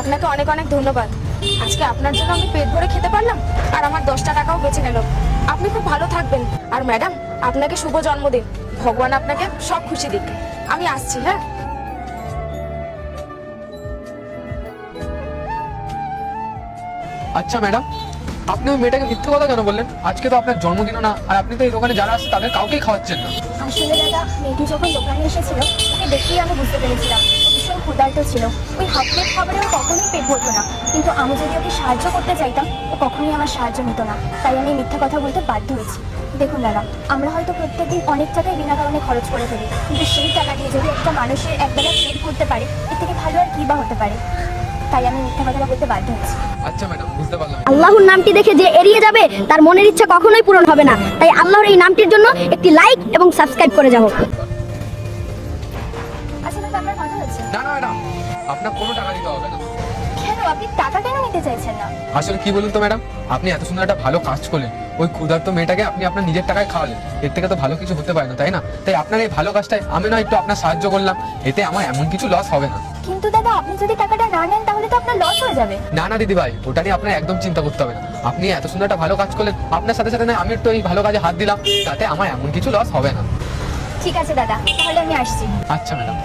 আপনাকে অনেক অনেক ধন্যবাদ। আজকে আপনার জন্য আমি পেট ভরে খেতে পারলাম, আর আমার 10টা টাকাও বেঁচে গেল। আপনি খুব ভালো থাকবেন। আর ম্যাডাম, আপনাকে শুভ জন্মদিন। ভগবান আপনাকে সব খুশি দিক। আমি আসছি, হ্যাঁ। আচ্ছা ম্যাডাম, আপনি ওই মেয়েটাকে মিথ্যে কথা কেন বললেন? আজকে তো আপনার জন্মদিনও না, আর আপনি তো এই দোকানে যারা আসছে তাদের কাউকেই খাওয়াচ্ছেন না। আসলে দাদা, মেয়েটি যখন দোকানে এসেছিল ওকে দেখেই আমি বুঝতে পেরেছিলাম ও ভীষণ ক্ষুধার্ত ছিল। ওই হাফ প্লেট খাবারে ও কখনোই পেট ভরতো না, কিন্তু আমি যদি ওকে সাহায্য করতে চাইতাম ও কখনোই আমার সাহায্য নিত না। তাই আমি মিথ্যা কথা বলতে বাধ্য হয়েছি। দেখুন দাদা, আমরা হয়তো প্রত্যেকদিন অনেক টাকাই বিনা কারণে খরচ করে ফেলি, কিন্তু সেই টাকা দিয়ে যদি একটা মানুষের একবেলা পেট ভরতে পারে, এর থেকে ভালো আর কী বা হতে পারে। তাই আমি মিথ্যা কথাটা বলতে বাধ্য হয়েছি। আচ্ছা ম্যাডাম, বুঝতে পারলাম। আল্লাহর নামটি দেখে যে এড়িয়ে যাবে তার মনের ইচ্ছা কখনোই পূরণ হবে না। তাই আল্লাহর এই নামটির জন্য একটি লাইক এবং সাবস্ক্রাইব করে যাও। আচ্ছা দাদা, আপনার কথা হচ্ছে না না ম্যাডাম, আপনার কোনো টাকা দিতে হবে না। কেন? আপনি টাকা কেন নিতে চাইছেন না? আসলে কি বলুন তো ম্যাডাম, আপনি এত সুন্দর একটা ভালো কাজ করলেন, ওই ক্ষুধার্ত মেয়েটাকে আপনি আপনার নিজের টাকায় খাওয়ালেন, এর থেকে তো ভালো কিছু হতে পারে না, তাই না? তাই আপনার এই ভালো কাজটাই আমি না একটু আপনার সাহায্য করলাম, এতে আমার এমন কিছু লস হবে না। কিন্তু দাদা, আপনি যদি টাকাটা না নেন তাহলে তো আপনার লস হয়ে যাবে। না না দিদি ভাই, ওটা নিয়ে আপনার একদম চিন্তা করতে হবে না। আপনি এত সুন্দর একটা ভালো কাজ করলেন, আপনার সাথে সাথে না আমি একটু এই ভালো কাজে হাত দিলাম, তাতে আমার এমন কিছু লস হবে না। ঠিক আছে দাদা, তাহলে আমি আসছি। আচ্ছা ম্যাডাম।